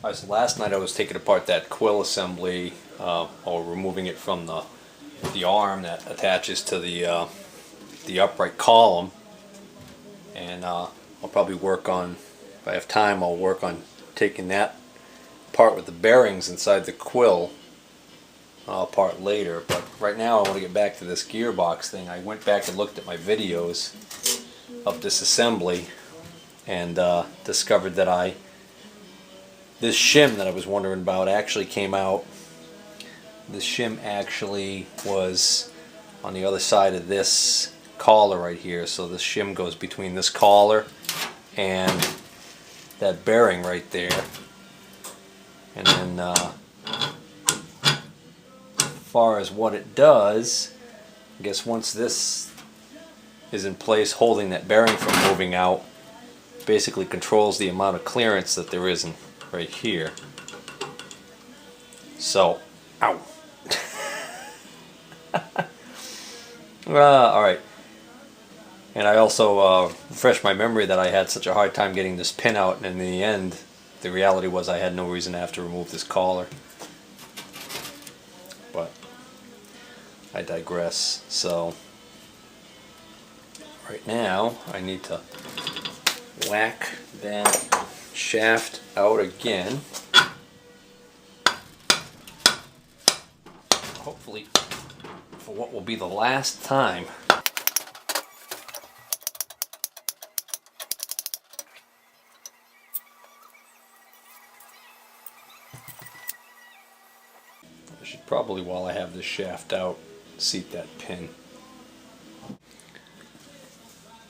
Last night I was taking apart that quill assembly, or removing it from the arm that attaches to the upright column, and I'll probably work on, if I have time, I'll work on taking that apart with the bearings inside the quill apart later. But right now I want to get back to this gearbox thing. I went back and looked at my videos of this assembly and discovered that this shim that I was wondering about actually came out. This shim actually was on the other side of this collar right here. So this shim goes between this collar and that bearing right there. And then as far as what it does, I guess once this is in place holding that bearing from moving out, basically controls the amount of clearance that there is right here. So, ow. Alright. And I also refreshed my memory that I had such a hard time getting this pin out, and in the end, the reality was I had no reason to have to remove this collar. But I digress. So, right now, I need to whack that shaft out again. Hopefully for what will be the last time. I should probably, while I have this shaft out, seat that pin.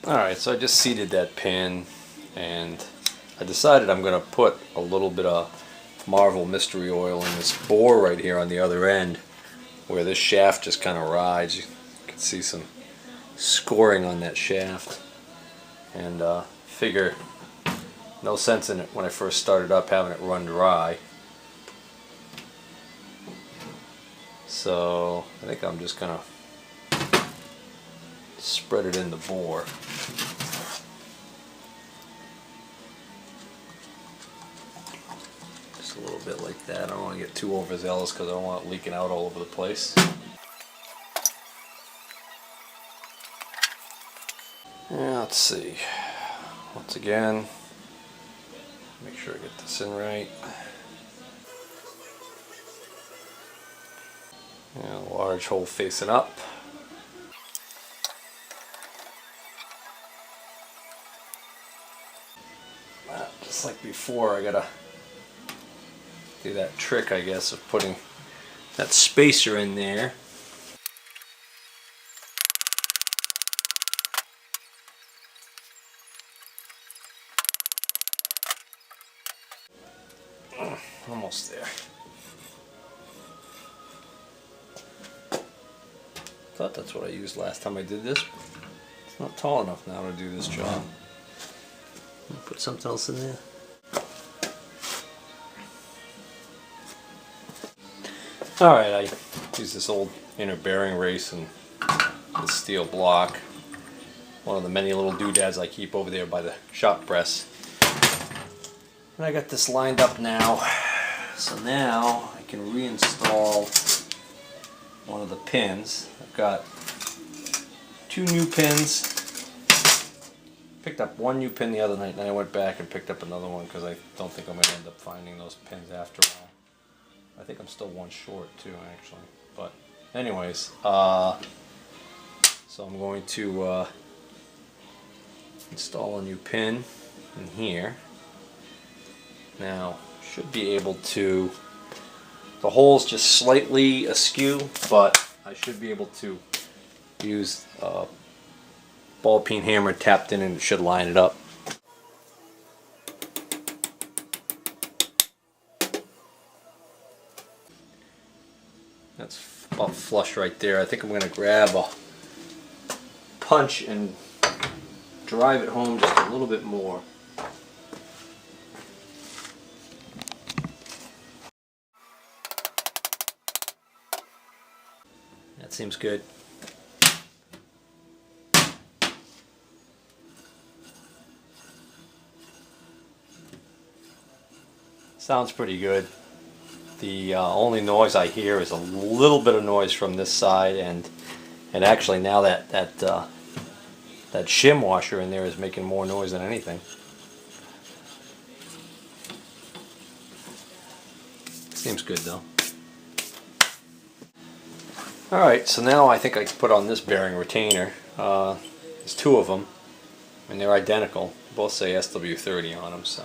Alright, so I just seated that pin, and I decided I'm going to put a little bit of Marvel Mystery Oil in this bore right here on the other end, where this shaft just kind of rides. You can see some scoring on that shaft, and figure no sense in it when I first started up having it run dry. So I think I'm just going to spread it in the bore. Just a little bit like that. I don't want to get too overzealous because I don't want it leaking out all over the place. Yeah, let's see. Once again, make sure I get this in right. Yeah, large hole facing up. Just like before, I gotta do that trick, I guess, of putting that spacer in there. Almost there. Thought that's what I used last time I did this. It's not tall enough now to do this job. Put something else in there. Alright, I use this old inner bearing race and this steel block. One of the many little doodads I keep over there by the shop press. And I got this lined up now. So now I can reinstall one of the pins. I've got 2 new pins. Picked up 1 new pin the other night, and then I went back and picked up another one because I don't think I'm going to end up finding those pins after all. I think I'm still 1 short too, actually. But anyways, so I'm going to install a new pin in here. Now, should be able to, the hole's just slightly askew, but I should be able to use ball peen hammer tapped in, and it should line it up. That's about flush right there. I think I'm going to grab a punch and drive it home just a little bit more. That seems good. Sounds pretty good. The only noise I hear is a little bit of noise from this side, and actually now that shim washer in there is making more noise than anything. Seems good though. Alright, so now I think I can put on this bearing retainer. There's two of them, and they're identical. Both say SW30 on them, so.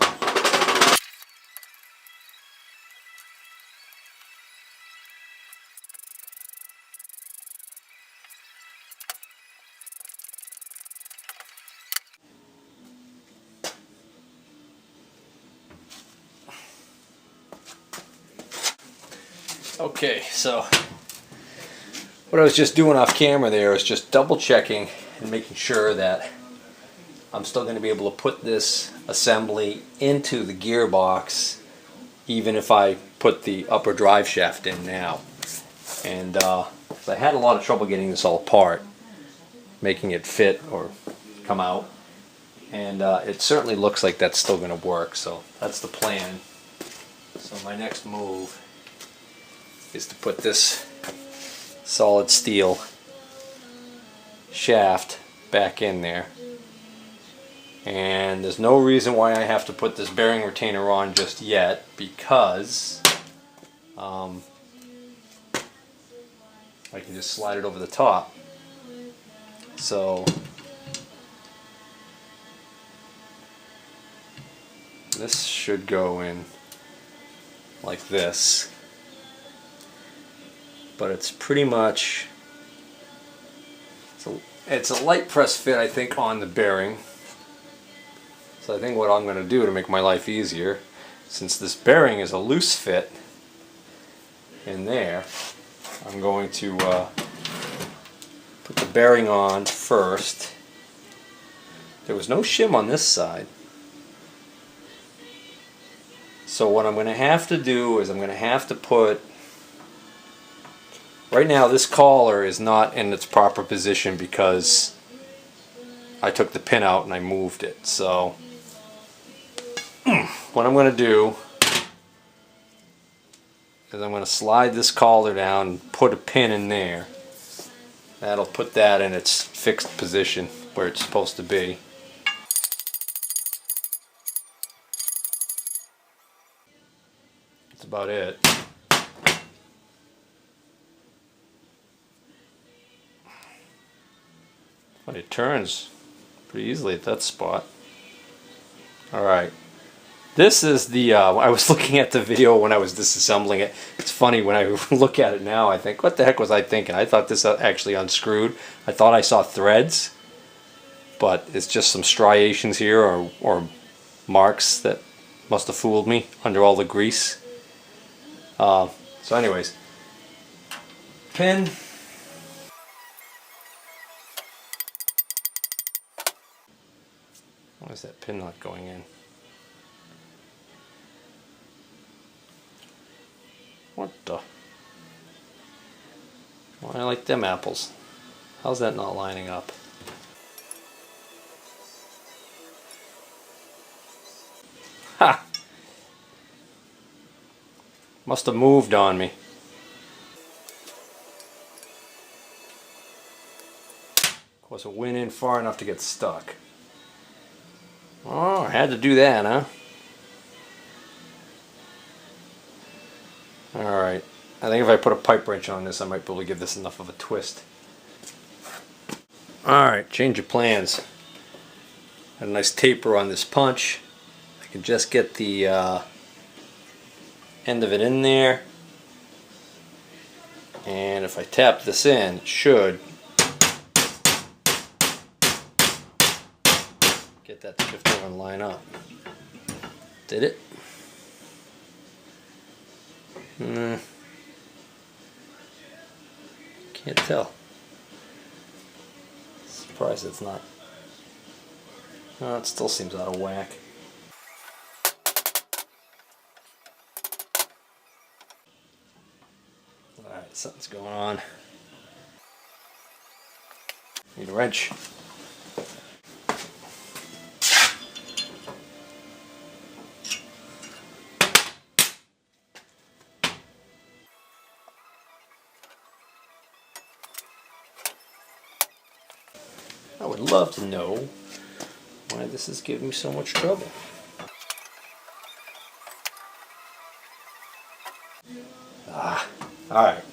Okay, so what I was just doing off camera there is just double checking and making sure that I'm still going to be able to put this assembly into the gearbox even if I put the upper drive shaft in now. And I had a lot of trouble getting this all apart, making it fit or come out, and it certainly looks like that's still going to work, so that's the plan. So my next move is to put this solid steel shaft back in there. And there's no reason why I have to put this bearing retainer on just yet, because I can just slide it over the top. So this should go in like this, but it's pretty much, it's a light press fit I think on the bearing. So I think what I'm going to do to make my life easier, since this bearing is a loose fit in there, I'm going to put the bearing on first. There was no shim on this side. So what I'm going to have to do is I'm going to have to put, right now this collar is not in its proper position because I took the pin out and I moved it. So what I'm going to do is I'm going to slide this collar down and put a pin in there. That'll put that in its fixed position where it's supposed to be. That's about it. But it turns pretty easily at that spot. Alright. This is the, I was looking at the video when I was disassembling it. It's funny when I look at it now, I think, what the heck was I thinking? I thought this actually unscrewed. I thought I saw threads, but it's just some striations here or marks that must have fooled me under all the grease. So anyways, pin. Why is that pin not going in? What the? Well, I like them apples. How's that not lining up? Ha! Must have moved on me. Of course, it went in far enough to get stuck. Oh, I had to do that, huh? Alright, I think if I put a pipe wrench on this, I might be able to give this enough of a twist. Alright, change of plans. Got a nice taper on this punch. I can just get the end of it in there. And if I tap this in, it should get that to shift over and line up. Did it? Can't tell. Surprised it's not. Oh, it still seems out of whack. Alright, something's going on. Need a wrench. would love to know why this is giving me so much trouble. Alright.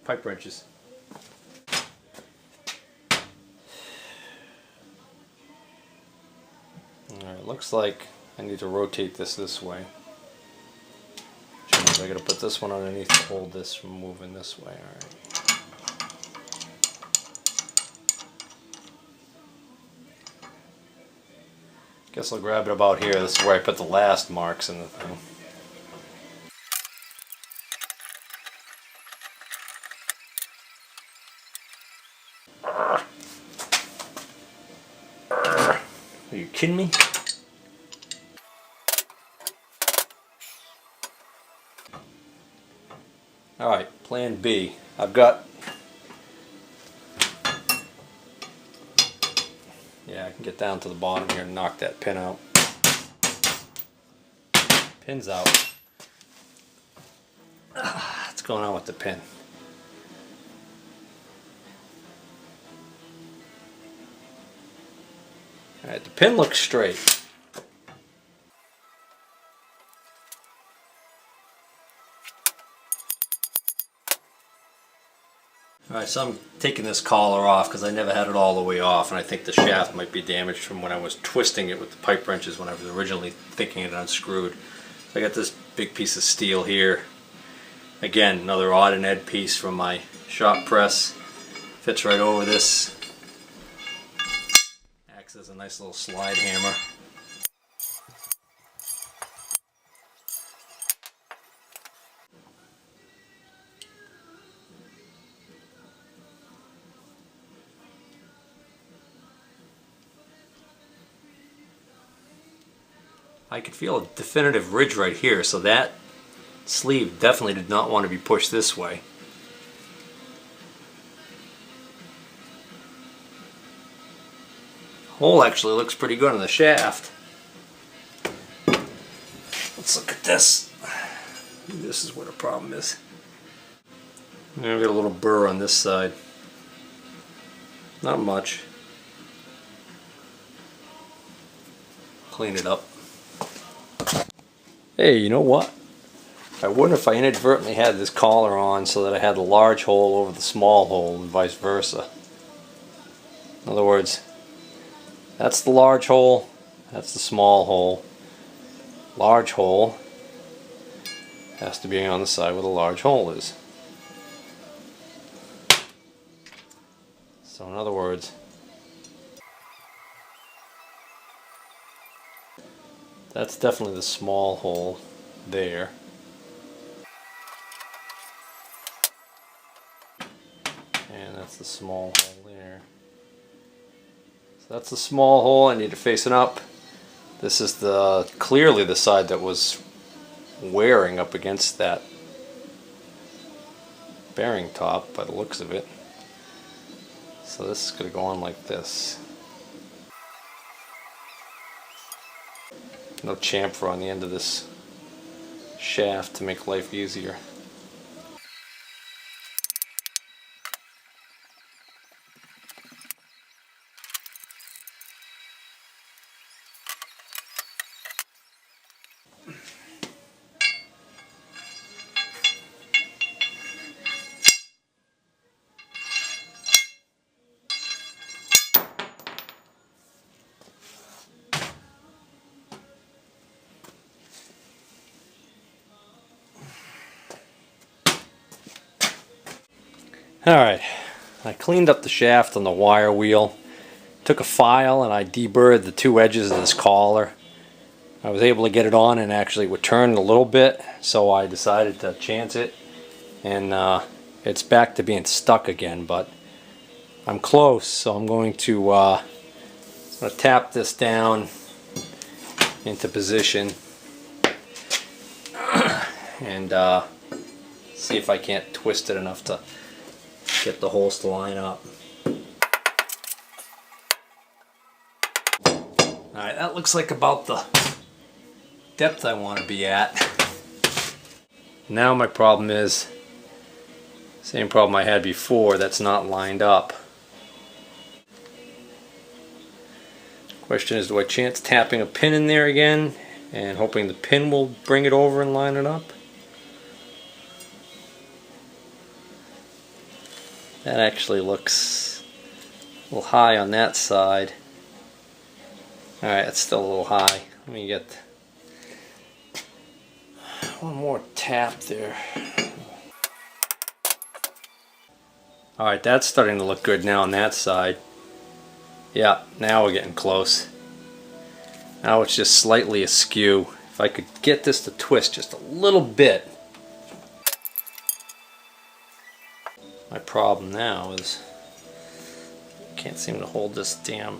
Pipe wrenches. Alright, looks like I need to rotate this way. Which means I gotta put this one underneath to hold this from moving this way. Alright. Guess I'll grab it about here. This is where I put the last marks in the thing. Are you kidding me? Alright, plan B. I've got... Yeah, I can get down to the bottom here and knock that pin out. Pin's out. What's going on with the pin? Alright, the pin looks straight. Alright, so I'm taking this collar off because I never had it all the way off, and I think the shaft might be damaged from when I was twisting it with the pipe wrenches when I was originally thinking it unscrewed. So I got this big piece of steel here. Again, another odd and ed piece from my shop press. Fits right over this. Acts as a nice little slide hammer. I could feel a definitive ridge right here, so that sleeve definitely did not want to be pushed this way. Hole actually looks pretty good on the shaft. Let's look at this. This is where the problem is. We got a little burr on this side. Not much. Clean it up. Hey, you know what? I wonder if I inadvertently had this collar on so that I had the large hole over the small hole and vice versa. In other words, that's the large hole, that's the small hole. Large hole has to be on the side where the large hole is. So in other words, that's definitely the small hole there. And that's the small hole there. So that's the small hole. I need to face it up. This is clearly the side that was wearing up against that bearing top by the looks of it. So this is going to go on like this. No chamfer on the end of this shaft to make life easier. Alright, I cleaned up the shaft on the wire wheel, took a file and I deburred the two edges of this collar. I was able to get it on and actually would turn a little bit, so I decided to chance it, and it's back to being stuck again, but I'm close, so I'm going to tap this down into position and see if I can't twist it enough to get the holes to line up. Alright, that looks like about the depth I want to be at. Now my problem is, same problem I had before, that's not lined up. Question is, do I chance tapping a pin in there again and hoping the pin will bring it over and line it up? That actually looks a little high on that side. Alright, it's still a little high. Let me get one more tap there. Alright, that's starting to look good now on that side. Yeah, now we're getting close. Now it's just slightly askew. If I could get this to twist just a little bit. My problem now is I can't seem to hold this damn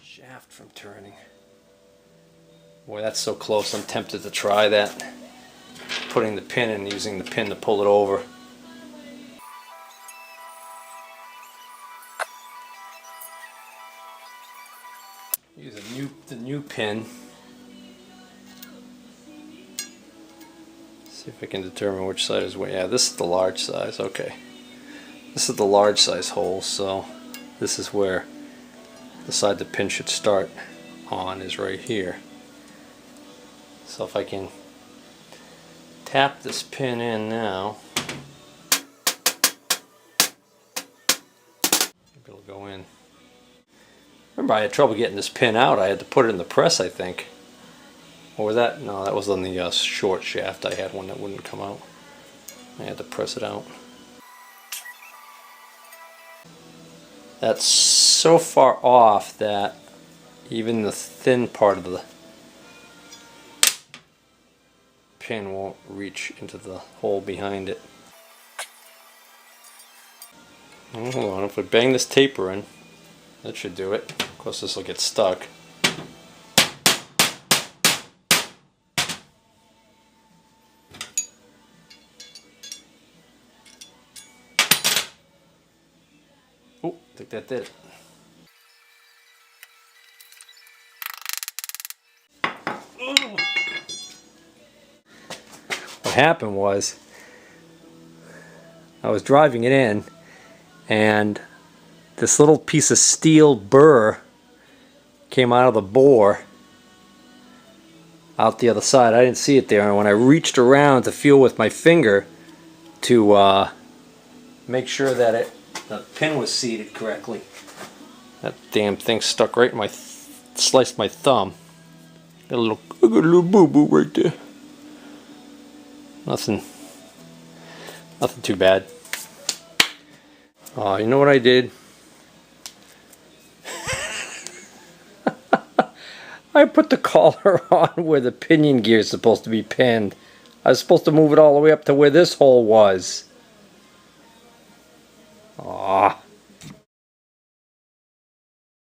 shaft from turning. Boy, that's so close. I'm tempted to try that. Putting the pin in and using the pin to pull it over. Use the new pin. See if I can determine which side is where. Yeah, this is the large size. Okay. This is the large size hole, so this is where the side the pin should start on is right here. So if I can tap this pin in now, maybe it'll go in. Remember, I had trouble getting this pin out. I had to put it in the press, I think. Or was that? No, that was on the short shaft. I had one that wouldn't come out. I had to press it out. That's so far off that even the thin part of the pin won't reach into the hole behind it. Oh, hold on, if we bang this taper in, that should do it. Of course, this will get stuck. Oh, I think that did it. What happened was, I was driving it in, and this little piece of steel burr came out of the bore out the other side. I didn't see it there, and when I reached around to feel with my finger to make sure that the pin was seated correctly, that damn thing stuck right in my sliced my thumb. I got a little boo-boo right there. Nothing too bad. You know what I did? I put the collar on where the pinion gear is supposed to be pinned. I was supposed to move it all the way up to where this hole was.